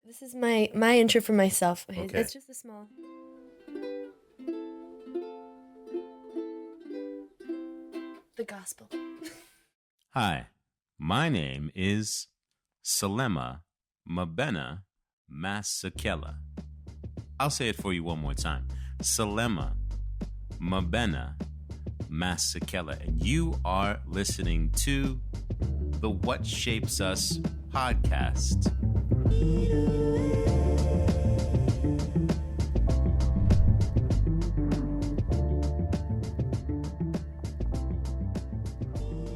This is my intro for myself. Okay. It's just a small. The gospel. Hi, my name is Selema Masekela. I'll say it for you one more time. Selema Masekela. And you are listening to the What Shapes Us podcast.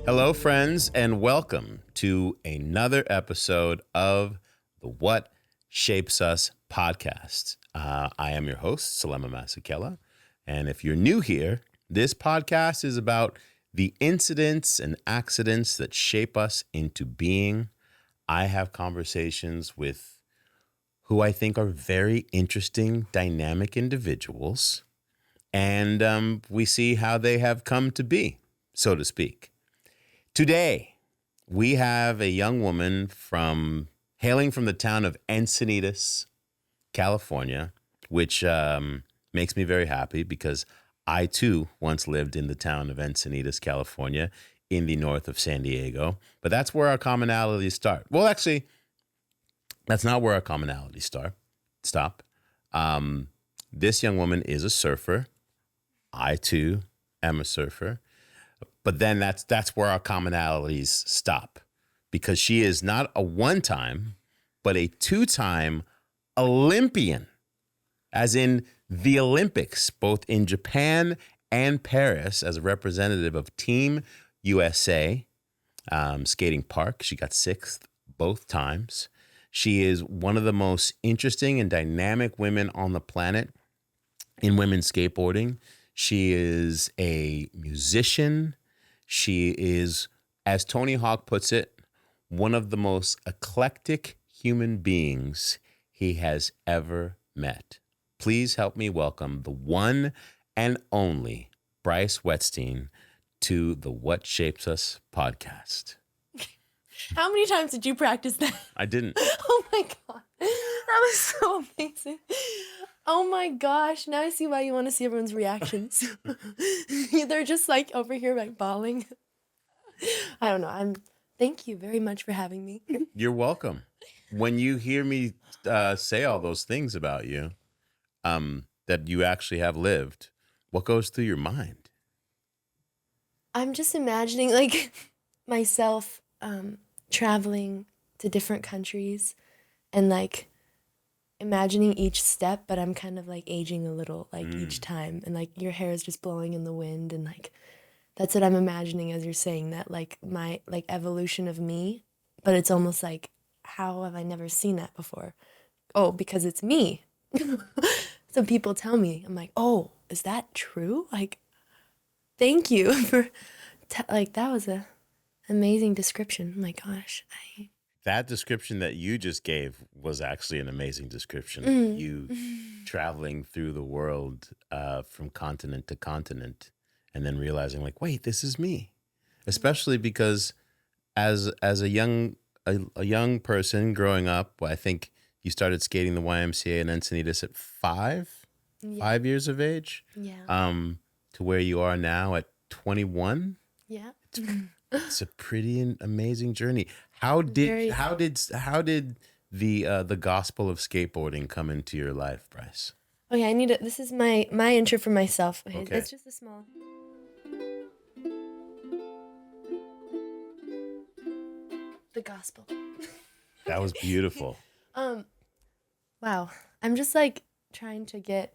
Hello, friends, and welcome to another episode of the What Shapes Us podcast. I am your host, Selema Masekela, and if you're new here, this podcast is about the incidents and accidents that shape us into being. I have conversations with who I think are very interesting, dynamic individuals, and we see how they have come to be, so to speak. Today, we have a young woman hailing from the town of Encinitas, California, which makes me very happy because I too once lived in the town of Encinitas, California, in the north of San Diego. But that's where our commonalities start. Well, actually, that's not where our commonalities stop. This young woman is a surfer. I too am a surfer. But then that's where our commonalities stop, because she is not a one-time, but a two-time Olympian, as in the Olympics, both in Japan and Paris, as a representative of Team USA skating park. She got sixth both times. She is one of the most interesting and dynamic women on the planet in women's skateboarding. She is a musician. She is, as Tony Hawk puts it, one of the most eclectic human beings he has ever met. Please help me welcome the one and only Bryce Wettstein to the What Shapes Us podcast. How many times did you practice that? I didn't. Oh my god, that was so amazing. Oh my gosh, now I see why you want to see everyone's reactions. They're just like over here like bawling. I don't know. Thank you very much for having me. You're welcome. When you hear me say all those things about you, that you actually have lived, what goes through your mind? I'm just imagining like myself traveling to different countries and like imagining each step, but I'm kind of like aging a little like each time, and like your hair is just blowing in the wind, and like that's what I'm imagining as you're saying that, like my like evolution of me, but it's almost like, how have I never seen that before? Oh, because it's me. So people tell me, I'm like, oh, is that true? Like, thank you for like that was a amazing description. Oh my gosh, That description that you just gave was actually an amazing description. You traveling through the world from continent to continent, and then realizing like, wait, this is me. Especially because as a young person growing up, I think you started skating the YMCA in Encinitas at 5 years of age. Yeah. To where you are now at 21. Yeah. It's a pretty amazing journey. How did the gospel of skateboarding come into your life, Bryce? Okay, this is my intro for myself. Okay. It's just a small. The gospel. That was beautiful. Wow. I'm just like trying to get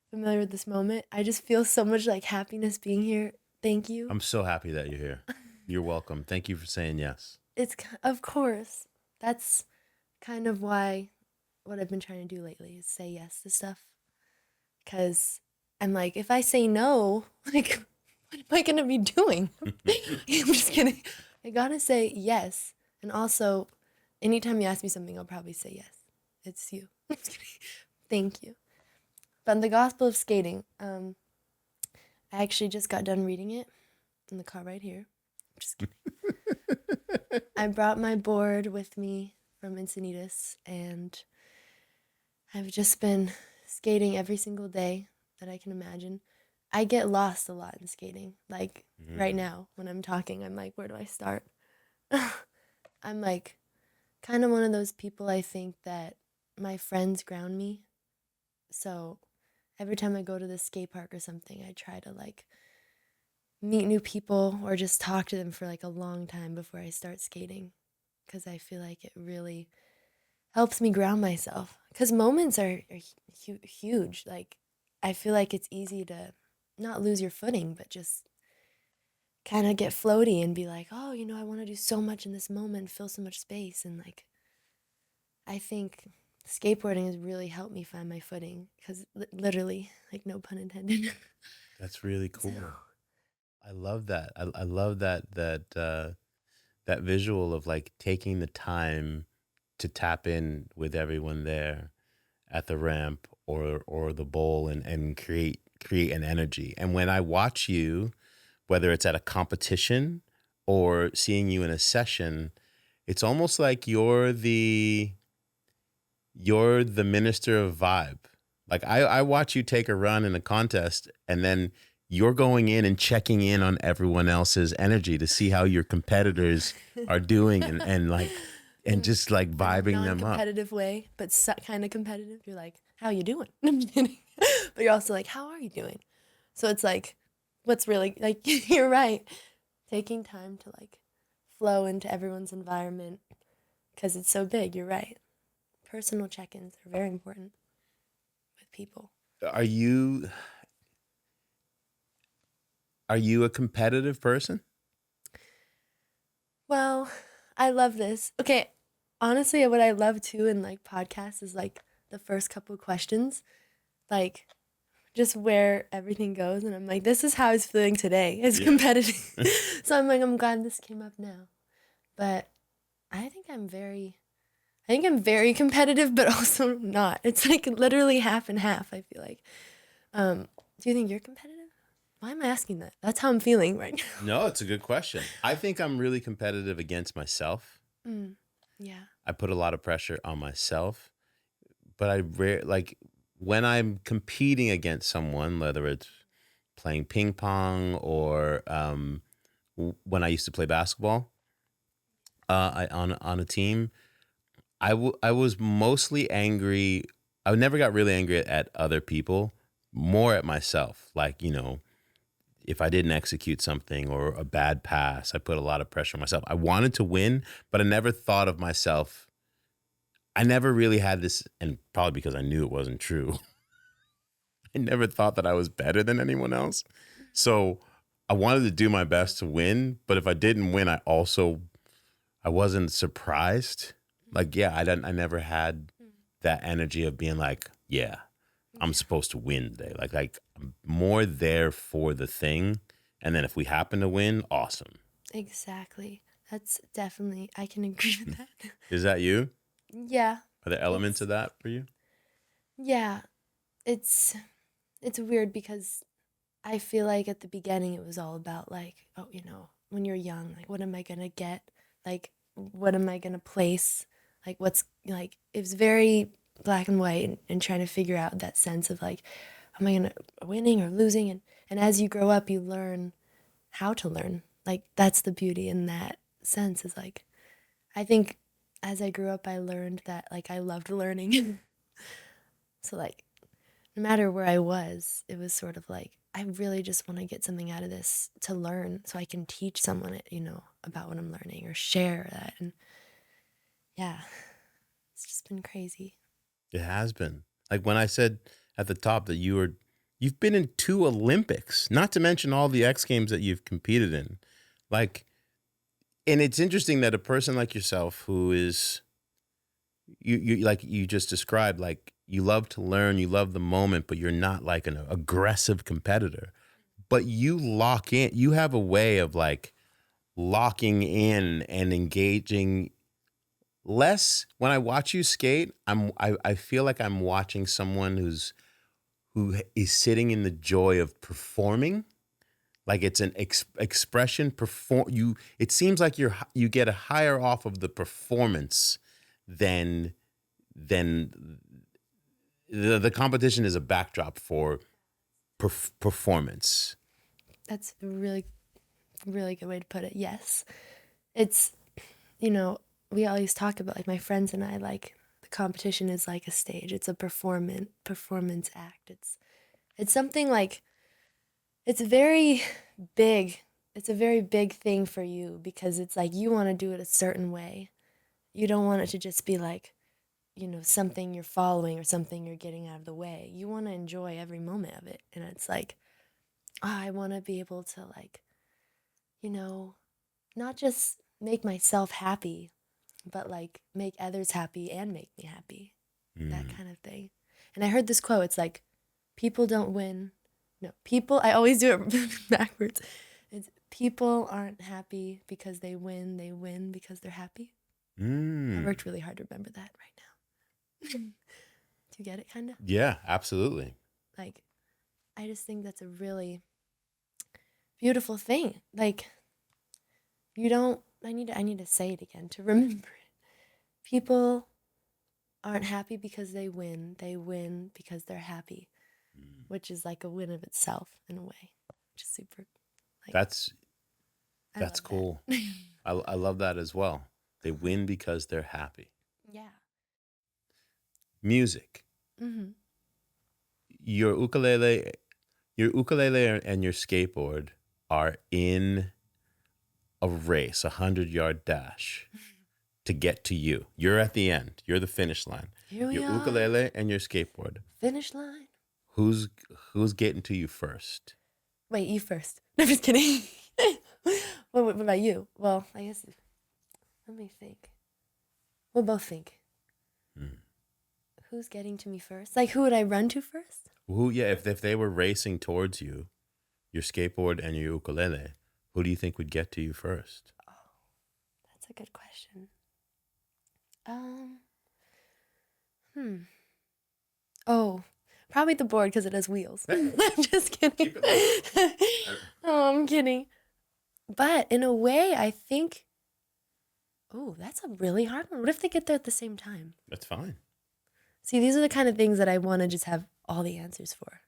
familiar with this moment. I just feel so much like happiness being here. Thank you. I'm so happy that you're here. You're welcome. Thank you for saying yes. Of course. That's kind of what I've been trying to do lately is say yes to stuff. Because I'm like, if I say no, like, what am I going to be doing? I'm just kidding. I got to say yes. And also, anytime you ask me something, I'll probably say yes. It's you. Thank you. But the Gospel of Skating, I actually just got done reading it in the car right here. Just kidding. I brought my board with me from Encinitas, and I've just been skating every single day that I can imagine. I get lost a lot in skating. Like right Mm. now when I'm talking, I'm like, where do I start? I'm like kind of one of those people, I think, that my friends ground me. So every time I go to the skate park or something, I try to like meet new people or just talk to them for like a long time before I start skating because I feel like it really helps me ground myself. Because moments are huge. Like, I feel like it's easy to not lose your footing, but just kind of get floaty and be like, oh, I want to do so much in this moment, fill so much space. And like, I think skateboarding has really helped me find my footing because literally, like, no pun intended. That's really So, cool. I love that. I love that visual of like taking the time to tap in with everyone there at the ramp or the bowl and create an energy. And when I watch you, whether it's at a competition or seeing you in a session, it's almost like you're the minister of vibe. Like I watch you take a run in a contest and then you're going in and checking in on everyone else's energy to see how your competitors are doing and like and in just like a vibing them up. non-competitive way, but kind of competitive. You're like, "How you doing?" I'm just kidding. But you're also like, "How are you doing?" So it's like, what's really like? You're right. Taking time to like flow into everyone's environment because it's so big. You're right. Personal check-ins are very important with people. Are you are you a competitive person? Well, I love this. Okay, honestly, what I love too in like podcasts is like the first couple questions, like just where everything goes, and I'm like, this is how I was feeling today. It's Yeah. competitive, so I'm like, I'm glad this came up now. But I think I'm very competitive, but also not. It's like literally half and half. I feel like. Do you think you're competitive? Why am I asking that? That's how I'm feeling right now. No, it's a good question. I think I'm really competitive against myself. Mm, yeah. I put a lot of pressure on myself, but like when I'm competing against someone, whether it's playing ping pong or when I used to play basketball, on a team, I was mostly angry. I never got really angry at other people, more at myself. Like, if I didn't execute something or a bad pass, I put a lot of pressure on myself. I wanted to win, but I never thought of myself. I never really had this, and probably because I knew it wasn't true. I never thought that I was better than anyone else. So I wanted to do my best to win, but if I didn't win, I wasn't surprised. Like, yeah, I never had that energy of being like, yeah, I'm supposed to win today. Like I'm more there for the thing. And then if we happen to win, awesome. Exactly. That's definitely, I can agree with that. Is that you? Yeah, Are there elements it's of that for you? yeah, it's it's weird because I feel like at the beginning it was all about like, oh, when you're young, like what am I going to get? Like what am I going to place? Like what's like it was very black and white and trying to figure out that sense of like am I going to winning or losing and as you grow up you learn how to learn. Like that's the beauty in that sense is like I think as I grew up, I learned that like I loved learning. So like no matter where I was, it was sort of like I really just want to get something out of this to learn so I can teach someone it, about what I'm learning or share that. And yeah, it's just been crazy. It has been. Like when I said at the top that you've been in 2 Olympics, not to mention all the X Games that you've competed in. Like, and it's interesting that a person like yourself who is you like you just described, like you love to learn, you love the moment, but you're not like an aggressive competitor. But you lock in, you have a way of like locking in and engaging less. When I watch you skate, I feel like I'm watching someone who is sitting in the joy of performing. Like it's an expression perform you. It seems like you get a higher off of the performance than than the competition is a backdrop for performance. That's a really, really good way to put it. Yes. It's, you know, we always talk about, like, my friends and I, like, the competition is like a stage. It's a performance act. It's something like, it's very big. It's a very big thing for you because it's like you want to do it a certain way. You don't want it to just be like, something you're following or something you're getting out of the way. You want to enjoy every moment of it. And it's like, I want to be able to, like, not just make myself happy, but like make others happy and make me happy. That kind of thing. And I heard this quote. It's like, people don't win. No, people, I always do it backwards. It's people aren't happy because they win because they're happy. I worked really hard to remember that right now. Do you get it, kind of? Yeah, absolutely. Like, I just think that's a really beautiful thing. Like, I need to say it again to remember it. People aren't happy because they win because they're happy, which is like a win of itself in a way, which is super, like, That's I love cool. that. I love that as well. They win because they're happy. Yeah. Music. Mm-hmm. Your ukulele and your skateboard are in a race, 100-yard dash to get to you. You're at the end. You're the finish line. Here we Your are. ukulele and your skateboard. Finish line. Who's getting to you first? Wait, you first. I'm just kidding. What about you? Well, I guess, let me think. We'll both think. Who's getting to me first? Like, who would I run to first? Yeah, if they were racing towards you, your skateboard and your ukulele, who do you think would get to you first? Oh, that's a good question. Oh, probably the board because it has wheels. I'm just kidding. Oh, I'm kidding. But in a way, I think, oh, that's a really hard one. What if they get there at the same time? That's fine. See, these are the kind of things that I want to just have all the answers for.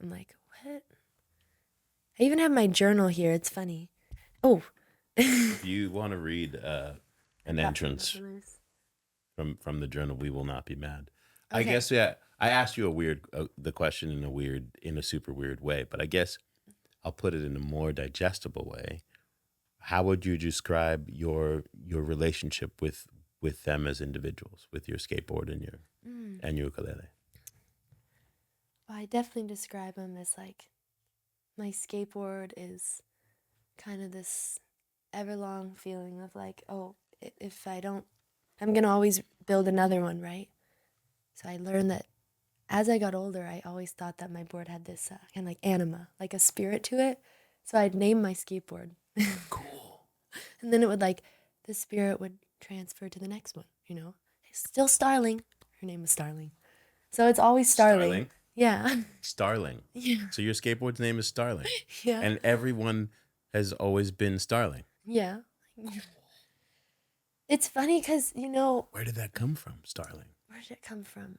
I'm like, what? I even have my journal here. It's funny. Oh. If you want to read an entrance from the journal, we will not be mad. Okay. I guess, yeah, I asked you the question in a super weird way, but I guess I'll put it in a more digestible way. How would you describe your relationship with them as individuals, with your skateboard and your ukulele? Well, I definitely describe them as, like, my skateboard is kind of this everlong feeling of like, oh, if I don't, I'm going to always build another one, right? So I learned that as I got older, I always thought that my board had this kind of like anima, like a spirit to it. So I'd name my skateboard. Cool. And then it would, like, the spirit would transfer to the next one, Still Starling. Her name was Starling. So it's always Starling. Starling? Yeah. Starling. Yeah. So your skateboard's name is Starling. Yeah. And everyone has always been Starling. Yeah. It's funny because, Where did that come from, Starling? Where did it come from?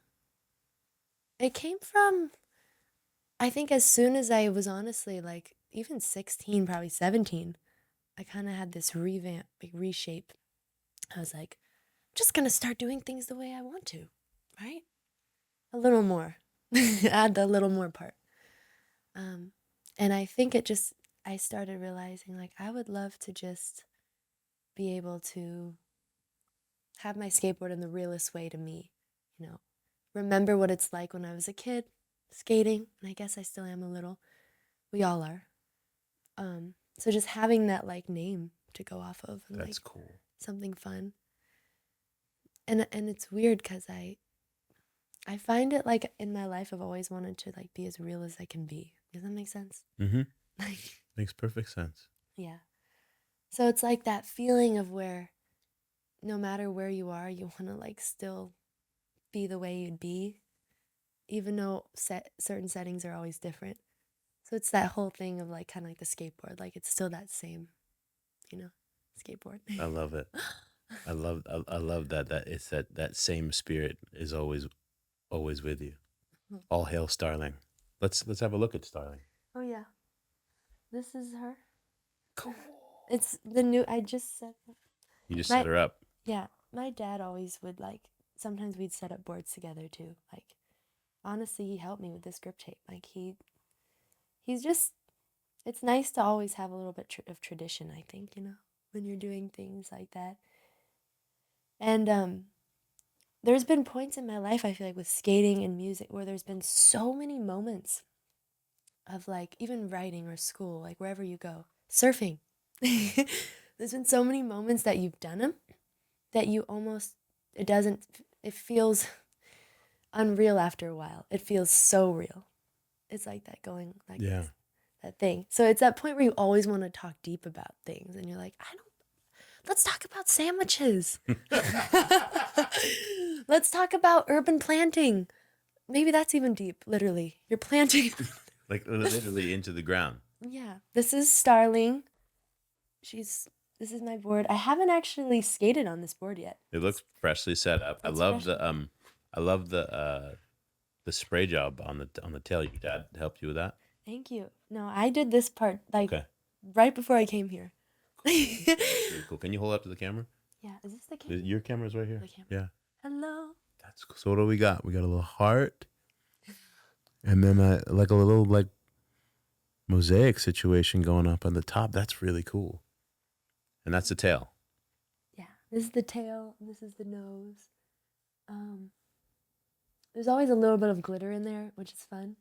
It came from, I think, as soon as I was honestly, like, even 16, probably 17, I kind of had this revamp, like, reshape. I was like, I'm just going to start doing things the way I want to, right? A little more. Add the little more part. And I think I started realizing, like, I would love to just be able to have my skateboard in the realest way to me, remember what it's like when I was a kid skating, and I guess I still am a little. We all are. So just having that, like, name to go off of, and that's like, cool. Something fun. And it's weird because I find it, like, in my life I've always wanted to, like, be as real as I can be. Does that make sense? Mm-hmm. Makes perfect sense. Yeah. So it's like that feeling of where no matter where you are, you want to, like, still be the way you'd be, even though certain settings are always different. So it's that whole thing of, like, kind of like the skateboard, like, it's still that same, skateboard. I love it. I love that it's that same spirit is always always with you. Mhm. All hail Starling. Let's have a look at Starling. Oh yeah, this is her. Cool. It's the new. I just set. You just My set her up. Yeah, my dad always would like. Sometimes we'd set up boards together too. Like honestly, he helped me with this grip tape. Like he's just. It's nice to always have a little bit of tradition. I think when you're doing things like that. And there's been points in my life I feel like with skating and music where there's been so many moments of like even writing or school, like wherever you go, surfing. There's been so many moments that you've done them that you almost it feels unreal after a while. It feels so real. It's like that going like Yeah. that thing. So it's that point where you always want to talk deep about things and you're like, let's talk about sandwiches. Let's talk about urban planting. Maybe that's even deep, literally. You're planting. Like literally into the ground. Yeah. This is Starling. This is my board. I haven't actually skated on this board yet. It looks freshly set up. I love the spray job on the tail. Your dad helped you with that? Thank you. No, I did this part like Okay. right before I came here. Really cool. Can you hold up to the camera? Yeah, is this the camera? Your camera's right here. The camera. Yeah. Hello. That's cool. So what do we got? We got a little heart, and then like a little like mosaic situation going up on the top. That's really cool. And that's the tail. Yeah, this is the tail. This is the nose. There's always a little bit of glitter in there, which is fun.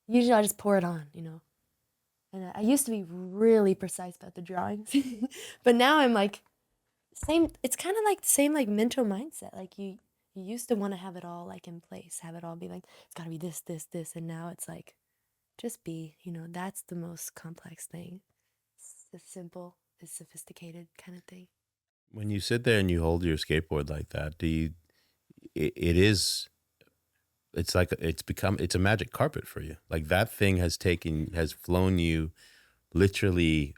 Usually I just pour it on, And I used to be really precise about the drawings, but now I'm like, same. It's kind of like the same like mental mindset. Like you used to want to have it all like in place, have it all be like it's got to be this, this, this, and now it's like, just be. That's the most complex thing. It's as simple as sophisticated kind of thing. When you sit there and you hold your skateboard like that, it's like it's a magic carpet for you. Like that thing has flown you literally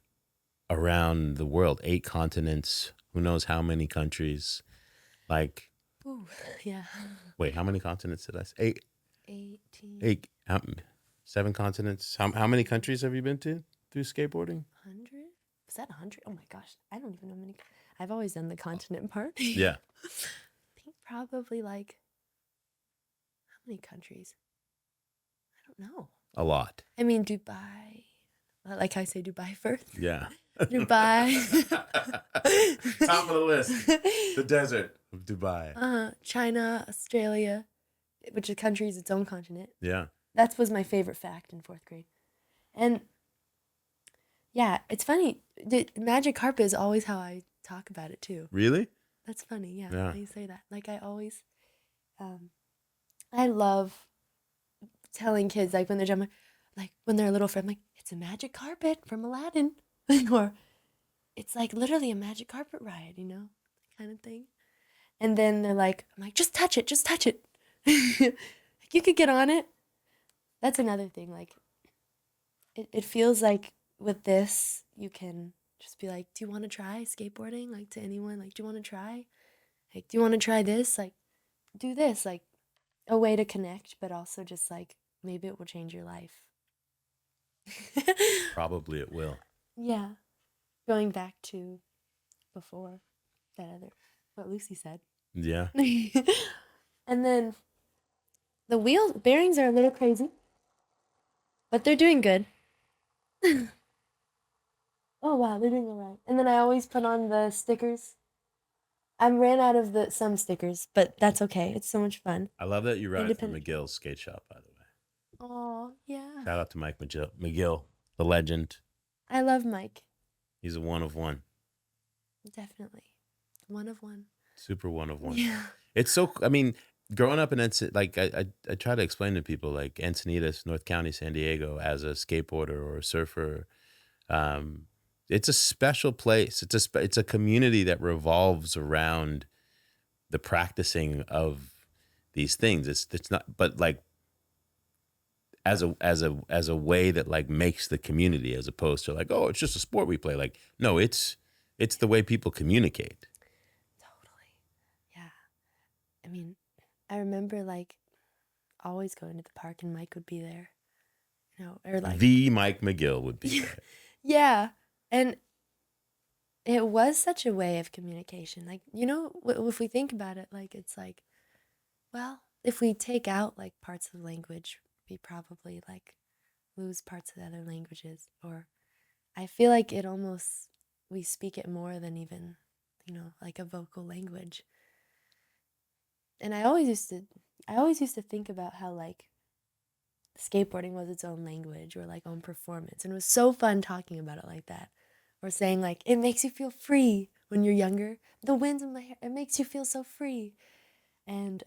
around the world, 8 continents, who knows how many countries. Like, ooh, yeah. Wait, how many continents did I say? 18. 8, 7 continents. How many countries have you been to through skateboarding? 100? Was that 100? Oh my gosh, I don't even know how many. I've always done the continent part. Yeah. I think probably like, how many countries? I don't know. A lot. I mean, Dubai. Like I say Dubai first. Yeah. Dubai. Top of the list. The desert of Dubai. China, Australia, which a country is its own continent. Yeah. That was my favorite fact in 4th grade. And yeah, it's funny. The magic carpet is always how I talk about it too. Really? That's funny. Yeah. Yeah. How you say that. Like I always, I love telling kids like when they're jumping, like when they're a little friend, like it's a magic carpet from Aladdin, or it's like literally a magic carpet ride, kind of thing. And then they're like, I'm like, just touch it, just touch it. Like, you could get on it. That's another thing. Like, it feels like with this, you can just be like, do you want to try skateboarding? Like to anyone, like, do you want to try? Like, do you want to try this? Like, do this. Like, a way to connect, but also just like, maybe it will change your life. Probably it will. Yeah. Going back to before what Lucy said. Yeah. And then the wheel bearings are a little crazy, but they're doing good. Oh wow, they're doing all right. And then I always put on the stickers. I ran out of some stickers, but that's okay. It's so much fun. I love that you ride from McGill's skate shop, by the way. Oh, yeah. Shout out to Mike McGill, the legend. I love Mike. He's a one of one. Definitely. One of one. Super one of one. Yeah. It's so, I mean, growing up in like I try to explain to people like Encinitas, North County, San Diego, as a skateboarder or a surfer, it's a special place. It's a community that revolves around the practicing of these things. It's not, but like as a way that like makes the community, as opposed to like, oh, it's just a sport we play. Like, no, it's the way people communicate. Totally. Yeah. I mean, I remember like always going to the park and Mike would be there, or like The Mike McGill would be there. yeah, and it was such a way of communication. Like, if we think about it, like, it's like, well, if we take out like parts of the language, we probably like lose parts of the other languages. Or I feel like we speak it more than even, like a vocal language. And I always used to think about how like skateboarding was its own language or like own performance. And it was so fun talking about it like that. Or saying like, it makes you feel free when you're younger. The winds in my hair, it makes you feel so free. And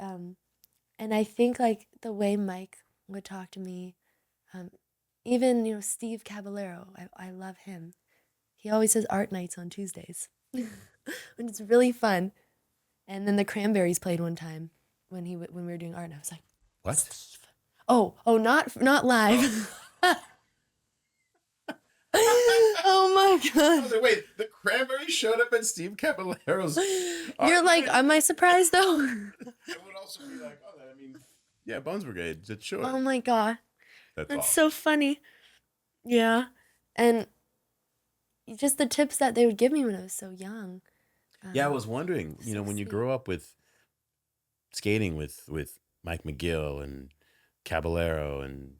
I think like the way Mike would talk to me, even, Steve Caballero, I love him. He always has art nights on Tuesdays, and it's really fun. And then the Cranberries played one time when we were doing art, and I was like, What? Steve. Oh, not live. Oh my god! Wait, the Cranberries showed up at Steve Caballero's. You're like, am I surprised though? It would also be like, yeah, Bones Brigade. Sure. Oh my god, That's that's awesome. so funny. Yeah, and just the tips that they would give me when I was so young. Yeah, I was wondering, so when you sweet. grow up with skating with Mike McGill and Caballero and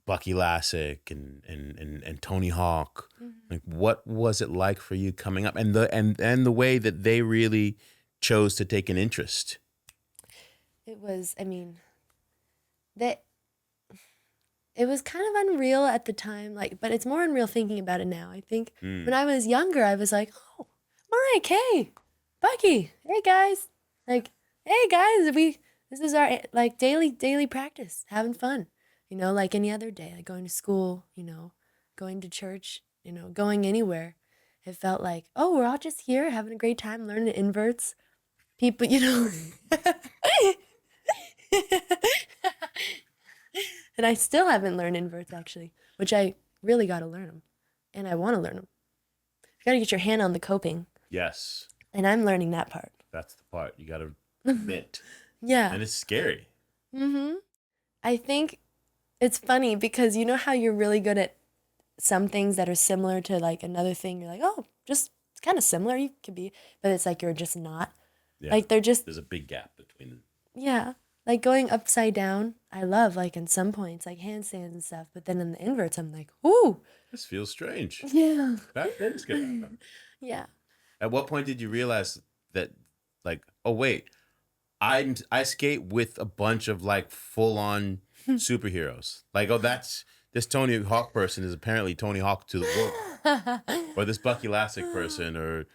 Bucky Lassick and Tony Hawk, like what was it like for you coming up, and the way that they really chose to take an interest? It was, it was kind of unreal at the time, like, but it's more unreal thinking about it now. I think when I was younger, I was like, oh, Mariah Kay, Bucky, hey guys, like, hey guys, this is our like daily practice, having fun, like any other day, like going to school, going to church, going anywhere. It felt like, oh, we're all just here having a great time, learning inverts. People, and I still haven't learned inverts, actually, which I really got to learn them. And I want to learn them. You got to get your hand on the coping. Yes, And I'm learning that part. that's the part you got to admit. Yeah. And it's scary. I think it's funny because you know how you're really good at some things that are similar to like another thing. You're like, oh, just it's kind of similar. You could be, but it's like you're just not. Yeah. Like there's a big gap between them. Yeah. Like going upside down, I love like in some points, like handstands and stuff. But then in the inverts, I'm like, ooh. This feels strange. Yeah. That is good. Yeah. At what point did you realize that, like, oh wait, I skate with a bunch of like full on superheroes. Like, oh, this Tony Hawk person is apparently Tony Hawk to the world, or this Bucky Lassick person, or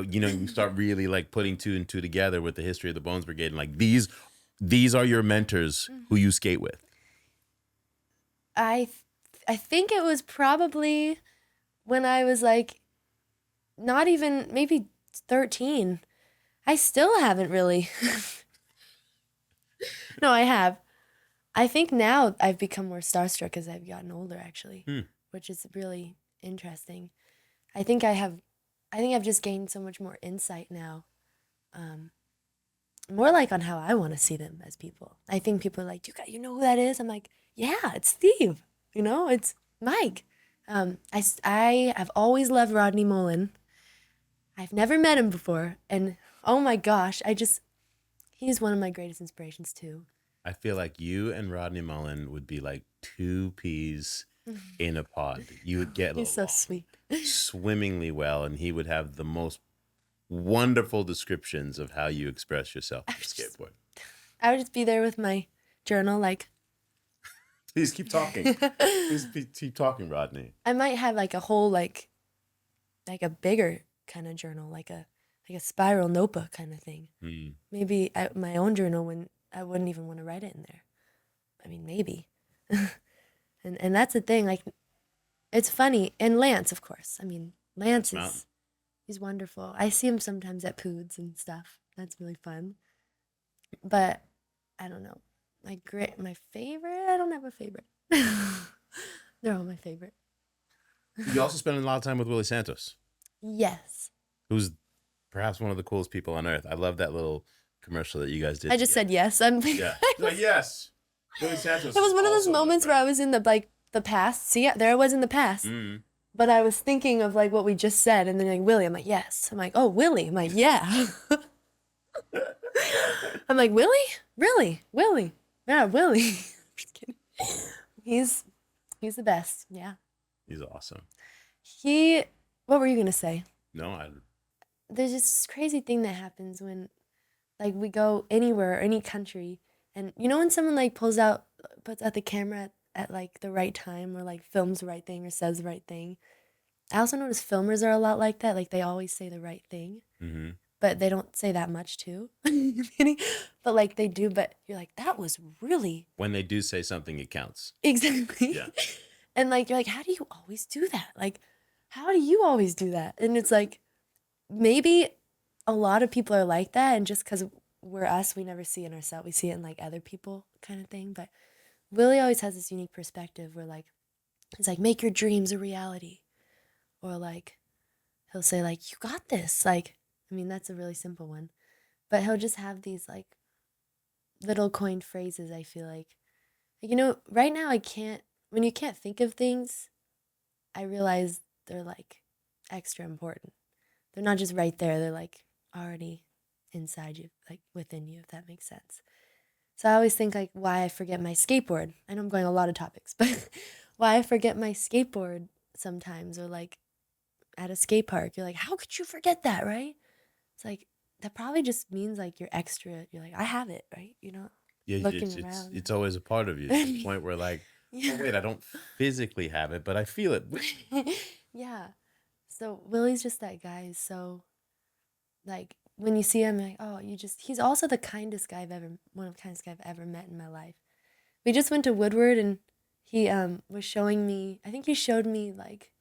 you start really like putting two and two together with the history of the Bones Brigade, and like these are your mentors who you skate with. I think it was probably when I was like not even maybe 13. I still haven't really. No, I have. I think now I've become more starstruck as I've gotten older, actually, which is really interesting. I think I've just gained so much more insight now. More like on how I want to see them as people. I think people are like, you know who that is? I'm like, yeah, it's Steve. It's Mike. I have always loved Rodney Mullen. I've never met him before. And oh my gosh, he's one of my greatest inspirations too. I feel like you and Rodney Mullen would be like two peas in a pod. You would get He's so sweet. Swimmingly well, and he would have the most wonderful descriptions of how you express yourself on the skateboard. I would just be there with my journal, like. Please keep talking. Please keep talking, Rodney. I might have like a whole like a bigger kind of journal, like a spiral notebook kind of thing. Maybe my own journal when I wouldn't even want to write it in there. I mean, maybe. and that's the thing. Like, it's funny. And Lance, of course. I mean, Lance he's wonderful. I see him sometimes at Poods and stuff. That's really fun. But I don't know. My favorite? I don't have a favorite. They're all my favorite. You also spend a lot of time with Willie Santos. Yes. Who's perhaps one of the coolest people on earth. I love that little commercial that you guys did. I just said yes. Yeah. Like, yes. Willie Santos. It was one of those also my moments where friend. I was in the past. See, there I was in the past. Mm. But I was thinking of like what we just said, and then like Willie, I'm like, yes. I'm like, oh, Willie. I'm like, yeah. I'm like, Willie? Really? Willie? Yeah, Willie. Just kidding. He's the best. Yeah. He's awesome. What were you gonna say? No, There's this crazy thing that happens when like we go anywhere, any country, and you know when someone like puts out the camera at like the right time, or like films the right thing or says the right thing. I also notice filmers are a lot like that. Like they always say the right thing, mm-hmm. but they don't say that much too. You're kidding? But like they do. But you're like, that was really When they do say something, it counts. exactly. Yeah. And like you're like, how do you always do that? Like, how do you always do that? And it's like maybe a lot of people are like that, and just because we're us, we never see it in ourselves. We see it in like other people, kind of thing. But Willie always has this unique perspective where like it's like, make your dreams a reality. Or like he'll say like, you got this. Like, I mean, that's a really simple one. But he'll just have these like little coined phrases, I feel like, right now when you can't think of things, I realize they're like extra important. They're not just right there, they're like already inside you, like within you, if that makes sense. So I always think like why I forget my skateboard. I know I'm going a lot of topics, but why I forget my skateboard sometimes, or like at a skate park, you're like, how could you forget that, right? It's like, that probably just means like you're extra. You're like, I have it, right? Yeah, Looking around. it's always a part of you. To the point where like, Yeah. oh, wait, I don't physically have it, but I feel it. Yeah. So Willie's just that guy. So like when you see him, like, oh, he's also one of the kindest guy I've ever met in my life. We just went to Woodward, and he was showing me, I think he showed me like,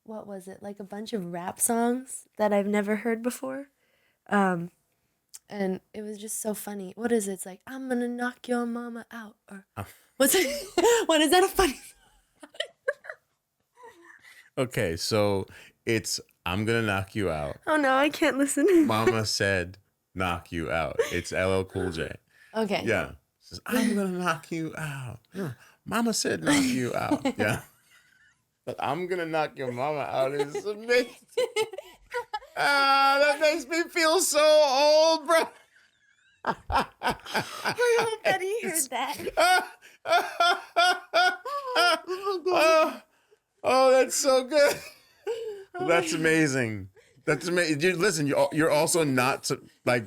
what was it? Like a bunch of rap songs that I've never heard before. And it was just so funny. What is it? It's like, I'm gonna knock your mama out. Or what's it? What is that a funny? Okay, so it's I'm gonna knock you out. Oh no, I can't listen. Mama said knock you out. It's LL Cool J. Okay. Yeah. It says, I'm gonna knock you out. Yeah. Mama said knock you out. Yeah. But I'm gonna knock your mama out is amazing. That makes me feel so old, bro. I hope that he heard that. Oh, that's so good. That's amazing. That's amazing. Listen, you're also not like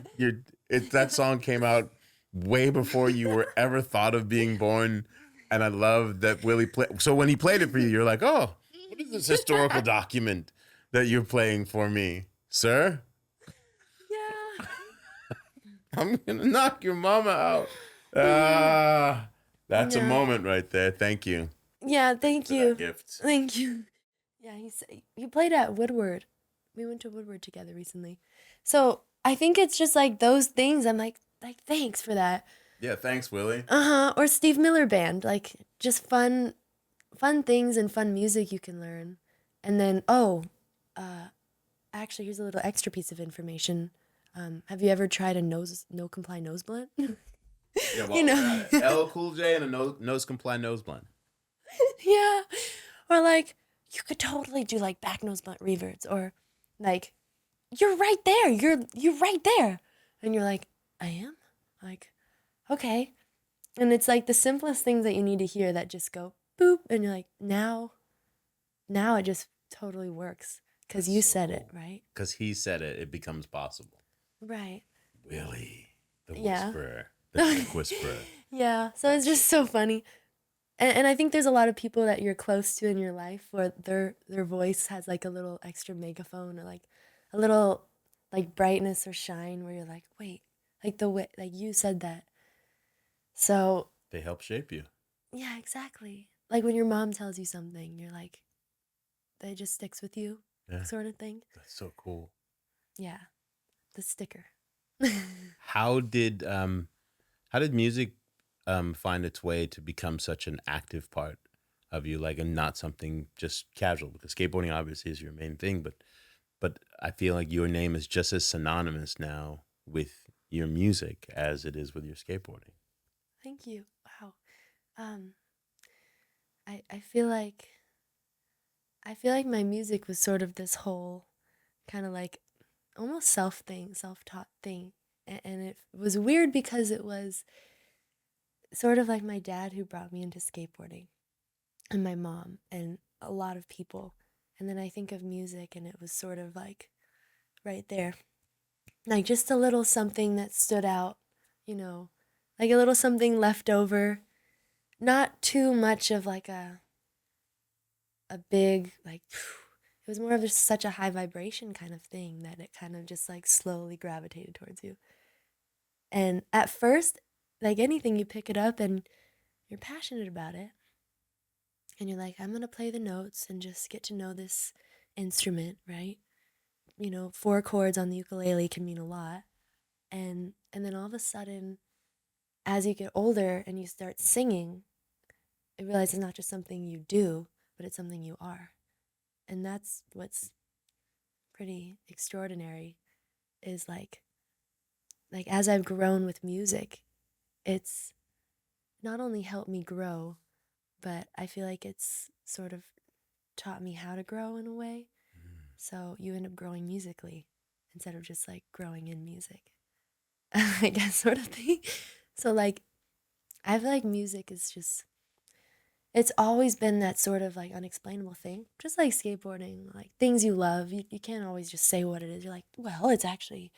that song came out way before you were ever thought of being born, and I love that Willie played. So when he played it for you, you're like, oh, what is this historical document that you're playing for me, sir? Yeah. I'm gonna knock your mama out. That's a moment right there. Thank you. Yeah, thank for you. that gift. Thank you. Yeah, he played at Woodward. We went to Woodward together recently. So I think it's just like those things. I'm like thanks for that. Yeah, thanks, Willie. Or Steve Miller Band, like just fun things and fun music you can learn. And then actually, here's a little extra piece of information. Have you ever tried a no comply nose blunt? Yeah, well, LL Cool J and a nose comply nose blunt. Yeah, or like you could totally do like back nose blunt reverts, or like you're right there, you're right there, and you're like, I am, like, okay, and it's like the simplest things that you need to hear that just go boop, and you're like, now it just totally works because you said it, right? Because he said it, it becomes possible. Right. Willie, the Yeah. whisperer, the dick whisperer. Yeah, so it's just so funny. And I think there's a lot of people that you're close to in your life where their voice has like a little extra megaphone, or like a little like brightness or shine where you're like, wait, like the way like you said that. So They help shape you. yeah, exactly. Like when your mom tells you something, you're like, that just sticks with you, sort of thing. That's so cool. Yeah, the sticker. How did music find its way to become such an active part of you, like, and not something just casual? Because skateboarding obviously is your main thing, but I feel like your name is just as synonymous now with your music as it is with your skateboarding. Thank you. Wow. Um, I feel like my music was sort of this whole kind of like almost self-taught thing. And it was weird because it was sort of like my dad who brought me into skateboarding and my mom and a lot of people. And then I think of music and it was sort of like right there. Like just a little something that stood out, you know, like a little something left over. Not too much of like a big like it was more of just such a high vibration kind of thing that it kind of just like slowly gravitated towards you. And at first, like anything, you pick it up and you're passionate about it. And you're like, I'm going to play the notes and just get to know this instrument, right? You know, 4 chords on the ukulele can mean a lot. And then all of a sudden, as you get older and you start singing, you realize it's not just something you do, but it's something you are. And that's what's pretty extraordinary is like as I've grown with music, it's not only helped me grow, but I feel like it's sort of taught me how to grow in a way. So you end up growing musically instead of just like growing in music, I guess, sort of thing. So like I feel like music is just, it's always been that sort of like unexplainable thing, just like skateboarding, like things you love. You can't always just say what it is. You're like, well, it's actually,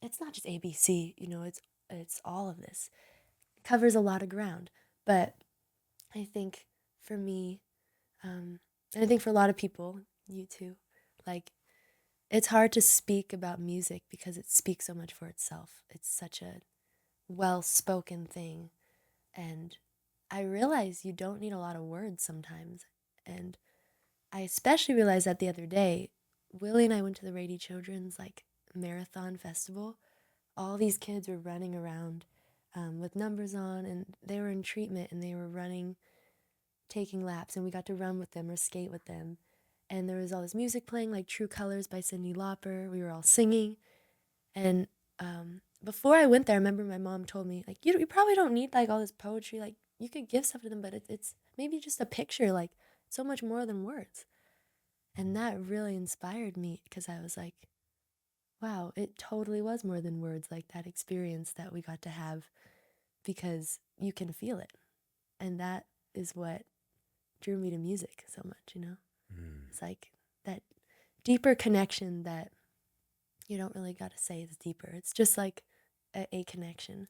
it's not just ABC, you know, it's all of this. It covers a lot of ground. But I think for me, and I think for a lot of people, you too, like it's hard to speak about music because it speaks so much for itself. It's such a well spoken thing. And I realize you don't need a lot of words sometimes. And I especially realized that the other day. Willie and I went to the Rady Children's like marathon festival. All these kids were running around with numbers on, and they were in treatment and they were running, taking laps, and we got to run with them or skate with them. And there was all this music playing, like True Colors by Cyndi Lauper. We were all singing. And before I went there, I remember my mom told me, like, you probably don't need like all this poetry. Like, you could give stuff to them, but it's maybe just a picture, like so much more than words. And that really inspired me because I was like, wow, it totally was more than words, like that experience that we got to have because you can feel it. And that is what drew me to music so much, you know? It's like that deeper connection that you don't really got to say is deeper. It's just like a connection.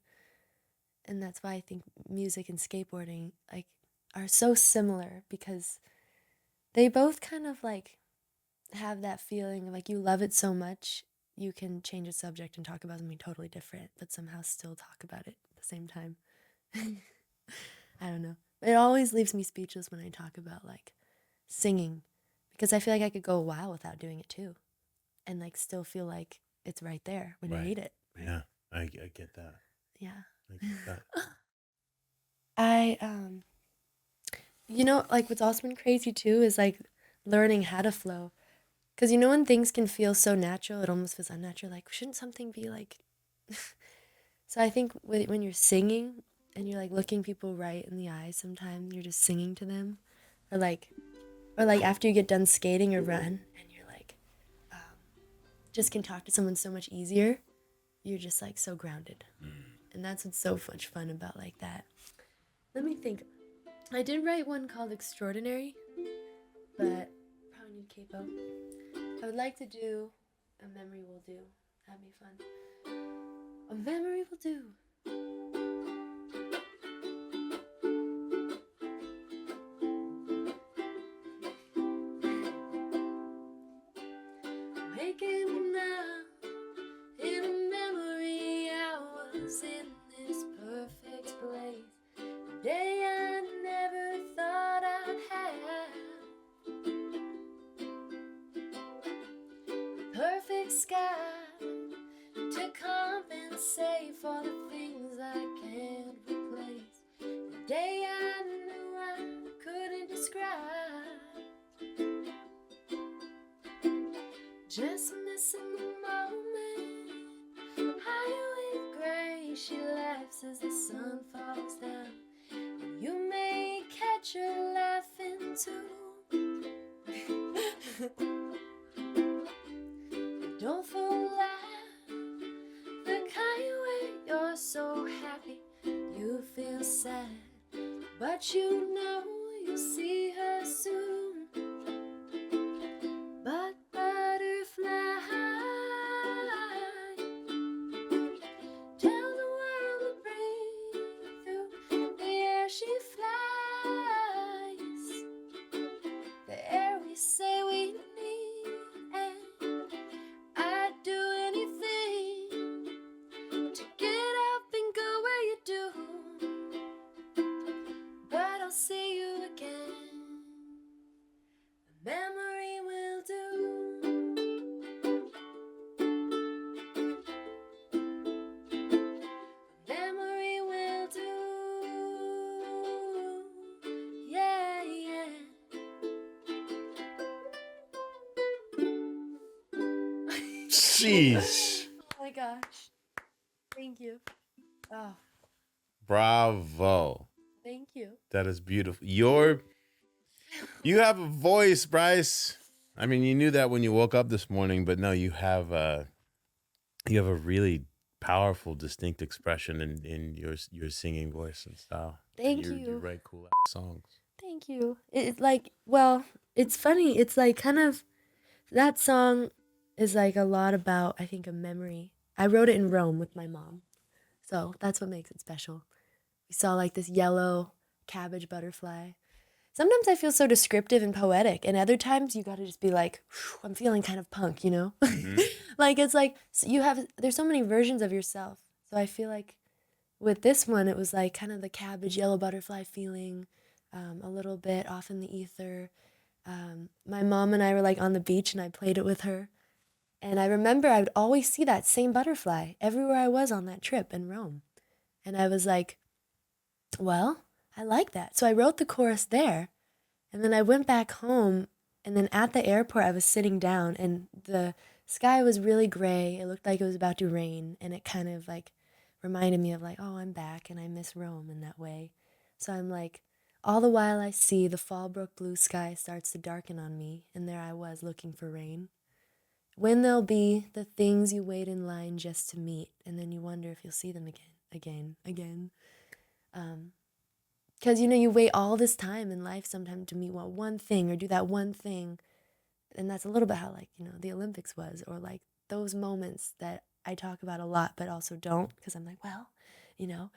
And that's why I think music and skateboarding like are so similar because they both kind of like have that feeling of like you love it so much you can change the subject and talk about something totally different, but somehow still talk about it at the same time. I don't know. It always leaves me speechless when I talk about like singing because I feel like I could go a while without doing it too and like still feel like it's right there when you need it. Right? Yeah, I get that. Yeah. I get that. I you know, like what's also been crazy too is like learning how to flow. Cause you know when things can feel so natural, it almost feels unnatural. Like shouldn't something be like? So I think when you're singing and you're like looking people right in the eyes, sometimes you're just singing to them, or like after you get done skating or run and you're like, just can talk to someone so much easier. You're just like so grounded, and that's what's so much fun about like that. Let me think. I did write one called Extraordinary, but probably need capo. I would like to do A Memory Will Do. That'd be fun. A memory will do. Waking up in a memory, I was in this perfect place. A day I never thought I'd have. Perfect sky to compensate for the things I can't replace. The day I knew I couldn't describe. Just missing the moment. Higher with grace, she laughs as the sun falls down. real sad, but you know you'll see her soon. But butterfly, tell the world to breathe through the air she flies, the air we say we need, and I'd do anything to get up and go where you do, but I'll see you again. A memory will do. A memory will do. Yeah, yeah. Jeez. Oh my gosh. Thank you. Oh, Bravo. thank you. That is beautiful. You have a voice, Bryce. I mean, you knew that when you woke up this morning, but no, you have a really powerful, distinct expression in your singing voice and style. Thank You you. write cool songs. Thank you. It's like, well, it's funny. It's like kind of, that song is like a lot about, I think, a memory. I wrote it in Rome with my mom. So that's what makes it special. We saw like this yellow cabbage butterfly. Sometimes I feel so descriptive and poetic, and other times you gotta just be like, I'm feeling kind of punk, you know? Like, it's like, there's so many versions of yourself. So I feel like with this one, it was like kind of the cabbage yellow butterfly feeling, a little bit off in the ether. My mom and I were like on the beach and I played it with her. And I remember I would always see that same butterfly everywhere I was on that trip in Rome. And I was like, well, I like that. So I wrote the chorus there. And then I went back home. And then at the airport, I was sitting down and the sky was really gray. It looked like it was about to rain. And it kind of like reminded me of like, oh, I'm back and I miss Rome in that way. So I'm like, all the while I see the Fallbrook blue sky starts to darken on me. And there I was looking for rain. When there'll be the things you wait in line just to meet, and then you wonder if you'll see them again. Because, you know, you wait all this time in life sometimes to meet one thing or do that one thing. And that's a little bit how, like, you know, the Olympics was, or like those moments that I talk about a lot, but also don't, because I'm like, well, you know,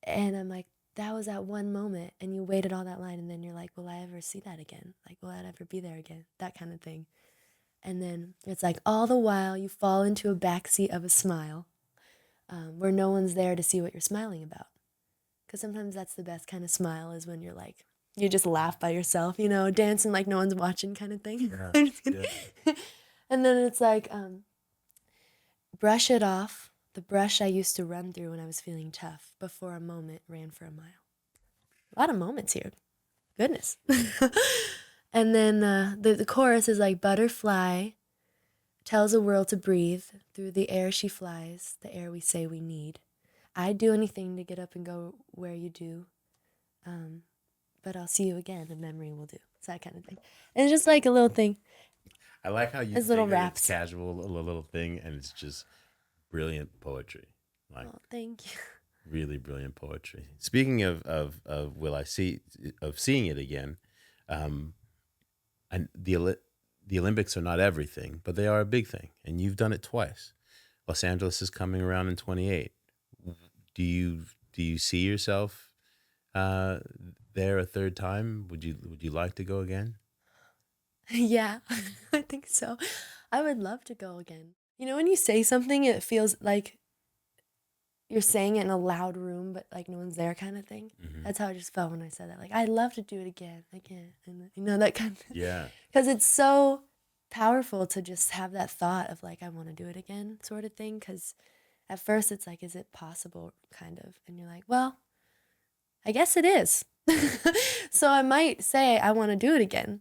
and I'm like, that was that one moment, and you waited all that line, and then you're like, will I ever see that again? Like, will I ever be there again? That kind of thing. And then it's like all the while you fall into a backseat of a smile, where no one's there to see what you're smiling about. Because sometimes that's the best kind of smile, is when you're like, you just laugh by yourself, you know, dancing like no one's watching kind of thing. Yeah, I'm just kidding. And then it's like, brush it off, the brush I used to run through when I was feeling tough, before a moment ran for a mile. A lot of moments here. Goodness. And then the chorus is like, butterfly tells the world to breathe through the air she flies, the air we say we need. I'd do anything to get up and go where you do, but I'll see you again, a memory will do. It's that kind of thing. And it's just like a little thing. I like how you It's think little that raps. it's casual, a little thing, and it's just brilliant poetry. Like, Oh, thank you. really brilliant poetry. Speaking of will I see of seeing it again, and the Olympics are not everything, but they are a big thing, and you've done it twice. Los Angeles is coming around in 28. Do you see yourself there a third time? Would you like to go again? Yeah, I think so. I would love to go again. You know, when you say something, it feels like you're saying it in a loud room, but like no one's there kind of thing. Mm-hmm. That's how I just felt when I said that. Like, I'd love to do it again. I can't. And, you know, that kind of. Yeah. Because it's so powerful to just have that thought of like, I want to do it again sort of thing. Because at first it's like, is it possible kind of? And you're like, well, I guess it is. So I might say I want to do it again.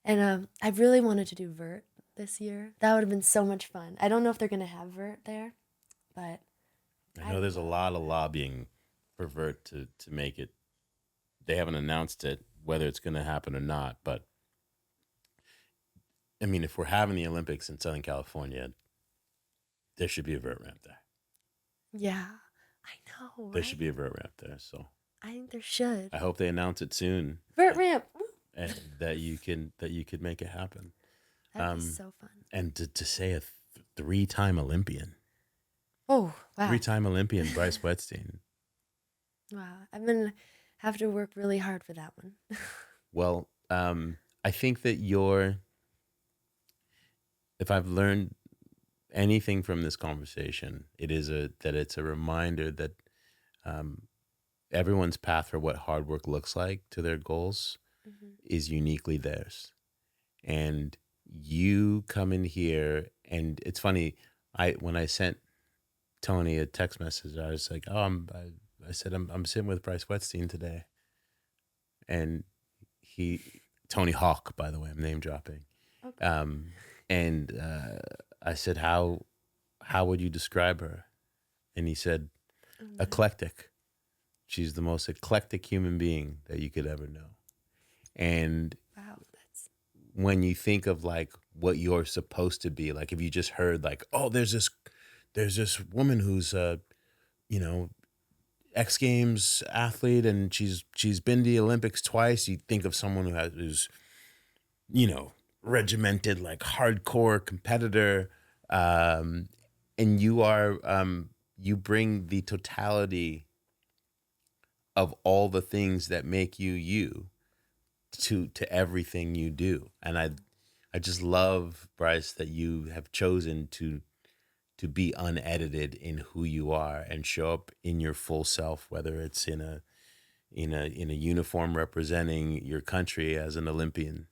And I really wanted to do vert this year. That would have been so much fun. I don't know if they're going to have vert there, but I know there's a lot of lobbying for vert to make it. They haven't announced it, whether it's going to happen or not. But I mean, if we're having the Olympics in Southern California, there should be a vert ramp there. yeah, I know, right? There should be a vert ramp there. So I think there should. I hope they announce it soon. Vert ramp. And that you could make it happen. That'd be so fun. And to say a 3-time Olympian. Oh, wow. 3-time Olympian, Bryce Wettstein. Wow. I'm going to have to work really hard for that one. Well, I think that if I've learned anything from this conversation, that it's a reminder that everyone's path for what hard work looks like to their goals is uniquely theirs. And you come in here, and it's funny, when I sent Tony a text message, I was like, I'm sitting with Bryce Wettstein today. And Tony Hawk, by the way, I'm name dropping. Okay. And I said, how would you describe her? And he said, eclectic. She's the most eclectic human being that you could ever know. And wow, when you think of like what you're supposed to be, like if you just heard like, oh, there's this woman who's X Games athlete and she's been to the Olympics twice, you think of someone who's regimented, like hardcore competitor, and you bring the totality of all the things that make you to everything you do. And I just love, Bryce, that you have chosen to be unedited in who you are and show up in your full self, whether it's in a uniform representing your country as an Olympian,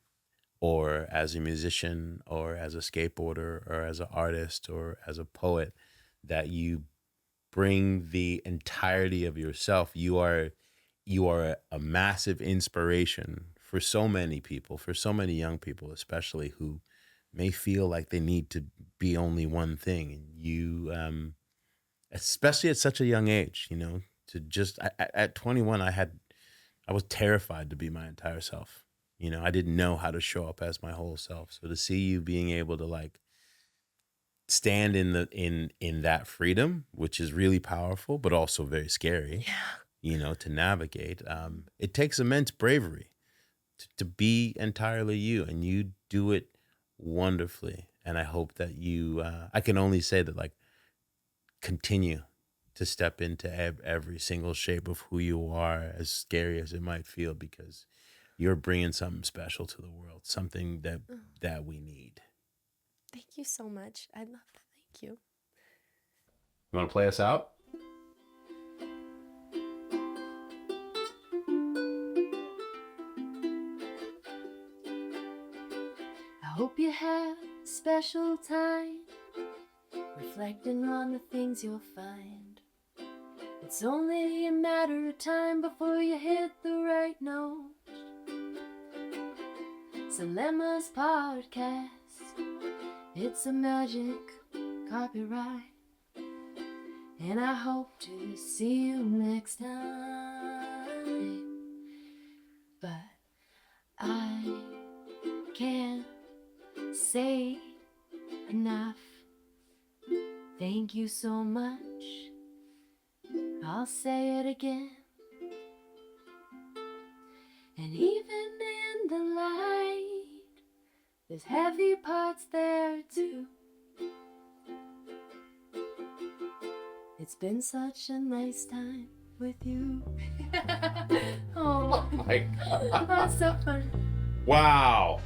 or as a musician, or as a skateboarder, or as an artist, or as a poet, that you bring the entirety of yourself. You are a massive inspiration for so many people, for so many young people, especially, who may feel like they need to be only one thing. And you, especially at such a young age, to just, at 21, I was terrified to be my entire self. I didn't know how to show up as my whole self. So to see you being able to like stand in that freedom, which is really powerful, but also very scary, to navigate, it takes immense bravery to be entirely you, and you do it wonderfully. And I hope that you, I can only say that, like, continue to step into every single shape of who you are, as scary as it might feel, because you're bringing something special to the world, something that we need. Thank you so much. I love that. Thank you. You want to play us out? I hope you have a special time reflecting on the things you'll find. It's only a matter of time before you hit the right note. Selema's podcast, it's a magic copyright, and I hope to see you next time. But I can't say enough. Thank you so much. I'll say it again. And even in the light, there's heavy parts there too. It's been such a nice time with you. Oh my God. That's so fun. Wow.